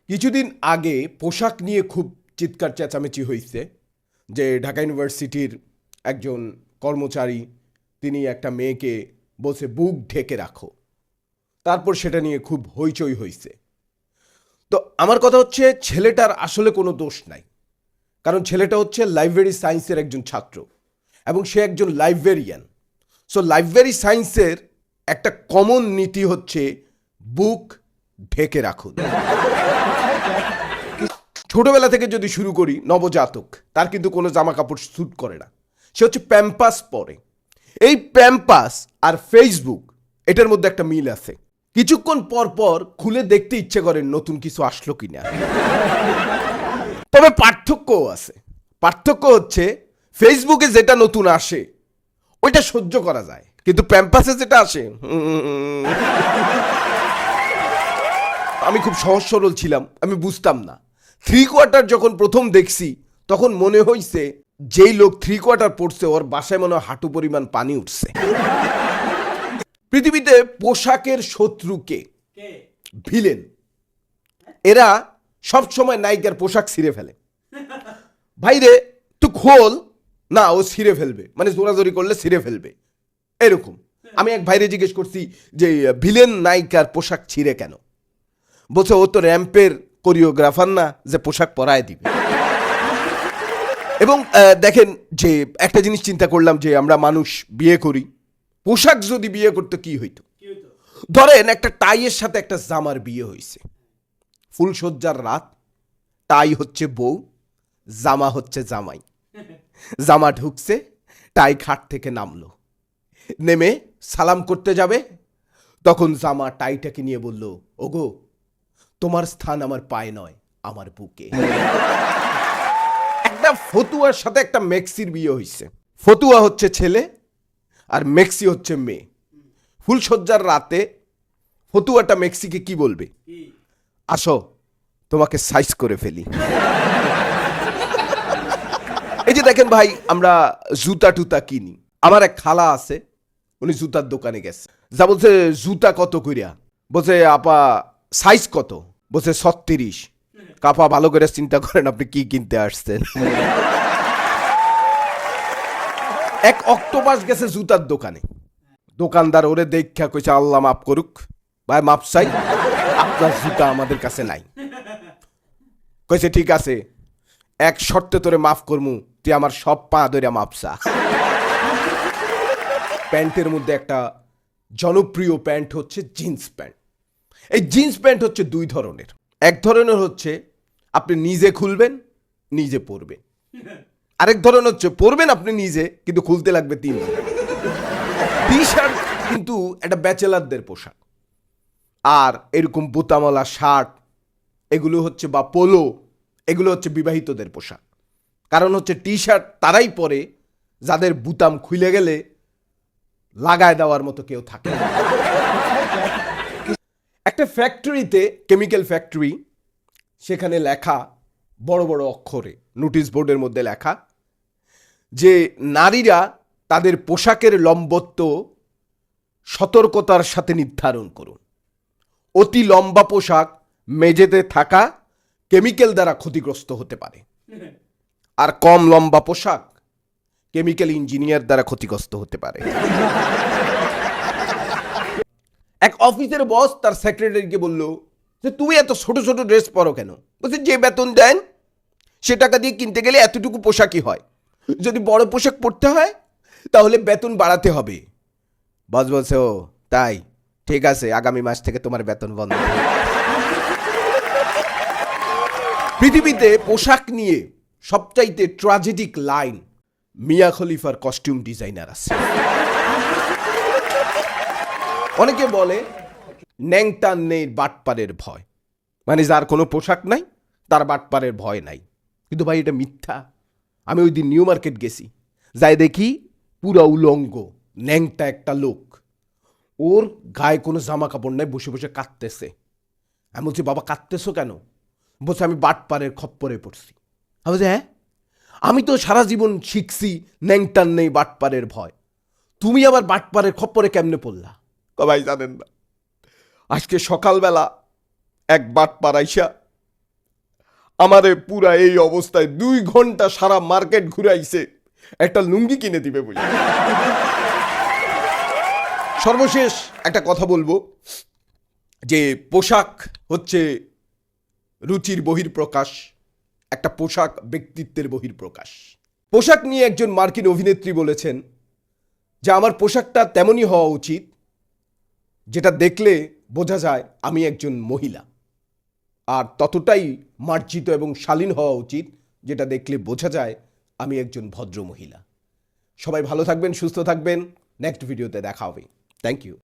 কিছুদিন আগে পোশাক নিয়ে খুব চিৎকার চেঁচামেচি হয়েছে যে ঢাকা ইউনিভার্সিটির একজন কর্মচারী তিনি একটা মেয়েকে বলছে বুক ঢেকে রাখো, তারপর সেটা নিয়ে খুব হইচই হয়েছে। তো আমার কথা হচ্ছে ছেলেটার আসলে কোনো দোষ নাই, কারণ ছেলেটা হচ্ছে লাইব্রেরি সায়েন্সের একজন ছাত্র এবং সে একজন লাইব্রেরিয়ান। সো লাইব্রেরি সায়েন্সের একটা কমন নীতি হচ্ছে বুক ঢেকে রাখুন। ছোটবেলা থেকে যদি শুরু করি, নবজাতক তার কিন্তু কোনো জামা কাপড় স্যুট করে না, সে হচ্ছে প্যাম্পাস পরে। এই প্যাম্পাস আর ফেসবুক এটার মধ্যে একটা মিল আছে। কিছুক্ষণ পর পর খুলে দেখতে ইচ্ছে করে নতুন কিছু আসলো কিনা। তবে পার্থক্যও আছে। পার্থক্য হচ্ছে ফেসবুকে যেটা নতুন আসে ওইটা সহ্য করা যায়, কিন্তু প্যাম্পাসে যেটা আসে আমি খুব সহজ সরল ছিলাম, আমি বুঝতাম না। 3/4 যখন প্রথম দেখছি তখন মনে হয়েছে যেই লোক 3/4 পড়ছে ওর বাসায় মনে হয় হাঁটু পরিমাণ পানি উঠছে। পৃথিবীতে পোশাকের শত্রুকে ভিলেন, এরা সব সময় নায়িকার পোশাক ছিঁড়ে ফেলে। ভাইরে তুই খোল না, ও ছিঁড়ে ফেলবে, মানে জোরাজোরি করলে ছিঁড়ে ফেলবে এরকম। আমি এক ভাইরে জিজ্ঞেস করছি যে ভিলেন নায়িকার পোশাক ছিঁড়ে কেন? বলছে ও তো র্যাম্পের কোরিওগ্রাফার না যে পোশাক পরায় দিবে। এবং দেখেন যে একটা জিনিস চিন্তা করলাম যে আমরা মানুষ বিয়ে করি, পোশাক যদি বিয়ে করতে কি হইতো? ধরেন একটা টাইয়ের সাথে একটা জামার বিয়ে হয়েছে, ফুলসজ্জার রাত, টাই হচ্ছে বউ, জামা হচ্ছে জামাই। জামা ঢুকছে, টাই খাট থেকে নামলো, নেমে সালাম করতে যাবে, তখন জামা টাইটাকে নিয়ে বলল, ওগো তোমার স্থান আমার পায়ে নয়, আমার বুকে। একটা ফতুয়ার সাথে একটা মেক্সির বিয়ে হয়েছে। ফতুয়া হচ্ছে ছেলে আর মেক্সি হচ্ছে মেয়ে। ফুলসজ্জার রাতে ফতুয়াটা মেক্সিকে কি বলবে? আসো তোমাকে সাইজ করে ফেলি। এই যে দেখেন ভাই, আমরা জুতা টুতা কিনি। আমার এক খালা আছে, উনি জুতার দোকানে গেছে, যা বলছে জুতা কত কইরা? বলছে আপা সাইজ কত? বলছে 36। কাপা ভালো করে চিন্তা করেন আপনি কি কিনতে আসছেন। এক অক্টোপাস গেছে জুতার দোকানে, দোকানদার ওরে দেখা কইছে আল্লাহ মাফ করুক ভাই, মাপ চাই, আপনার জুতা আমাদের কাছে নাই। কইছে ঠিক আছে, এক শর্তে তোরে মাফ করমু, তুই আমার সব পা ধরে মাপসা। প্যান্টের মধ্যে একটা জনপ্রিয় প্যান্ট হচ্ছে জিন্স প্যান্ট। এই জিন্স প্যান্ট হচ্ছে দুই ধরনের। এক ধরনের হচ্ছে আপনি নিজে খুলবেন, নিজে পরবেন। আরেক ধরনের হচ্ছে পরবেন আপনি নিজে, কিন্তু খুলতে লাগবে 3 দিন। টি শার্ট কিন্তু একটা ব্যাচেলারদের পোশাক, আর এরকম বোতামওয়ালা শার্ট এগুলো হচ্ছে, বা পোলো, এগুলো হচ্ছে বিবাহিতদের পোশাক। কারণ হচ্ছে টি শার্ট তারাই পরে যাদের বুতাম খুলে গেলে লাগায় দেওয়ার মতো কেউ থাকে। একটা ফ্যাক্টরিতে, কেমিক্যাল ফ্যাক্টরি, সেখানে লেখা বড় বড় অক্ষরে নোটিশ বোর্ডের মধ্যে লেখা যে নারীরা তাদের পোশাকের লম্বত্ব সতর্কতার সাথে নির্ধারণ করুন। অতি লম্বা পোশাক মেঝেতে থাকা কেমিক্যাল দ্বারা ক্ষতিগ্রস্ত হতে পারে, আর কম লম্বা পোশাক কেমিক্যাল ইঞ্জিনিয়ার দ্বারা ক্ষতিগ্রস্ত হতে পারে। এক অফিসের বস তার সেক্রেটারিকে বলল যে তুমি এত ছোট ছোট ড্রেস পরো কেন? বলছে যে বেতন দেন সে টাকা দিয়ে কিনতে গেলে এতটুকু পোশাকই হয়, যদি বড় পোশাক পরতে হয় তাহলে বেতন বাড়াতে হবে। বস বলছে ও তাই, ঠিক আছে, আগামী মাস থেকে তোমার বেতন বন্ধ। পৃথিবীতে পোশাক নিয়ে সবচাইতে ট্র্যাজেডিক লাইন মিয়া খলিফার কস্টিউম ডিজাইনার আছে। অনেকে বলে ন্যাংটান নেই বাটপারের ভয়, মানে যার কোনো পোশাক নাই তার বাটপারের ভয় নাই। কিন্তু ভাই এটা মিথ্যা। আমি ওই দিন নিউ মার্কেট গেছি, যাই দেখি পুরা উলঙ্গ ন্যাংটা একটা লোক, ওর গায়ে কোনো জামা কাপড় নাই, বসে বসে কাঁদতেছে। আমি বলছি বাবা কাঁদতেছো কেন? বলছে আমি বাটপারের খপ্পরে পড়ছি। আমি বলছি হ্যাঁ, আমি তো সারা জীবন শিখছি ন্যাংটান নেই বাটপারের ভয়, তুমি আবার বাটপারের খপ্পরে কেমনে পড়লা? ভাই জানেন না, আজকে সকালবেলা এক বাটপার আইসা আমারে পুরা এই অবস্থায় 2 ঘন্টা সারা মার্কেট ঘুরাইছে একটা লুঙ্গি কিনে দিবে বলে। সর্বশেষ একটা কথা বলবো যে পোশাক হচ্ছে রুচির বহিঃপ্রকাশ, একটা পোশাক ব্যক্তিত্বের বহিঃপ্রকাশ। পোশাক নিয়ে একজন মার্কিন অভিনেত্রী বলেছেন যে আমার পোশাকটা তেমনই হওয়া উচিত যেটা দেখলে বোঝা যায় আমি একজন মহিলা, আর ততটাই মার্জিত এবং শালীন হওয়া উচিত যেটা দেখলে বোঝা যায় আমি একজন ভদ্র মহিলা। সবাই ভালো থাকবেন, সুস্থ থাকবেন। নেক্সট ভিডিওতে দেখা হবে। Thank you.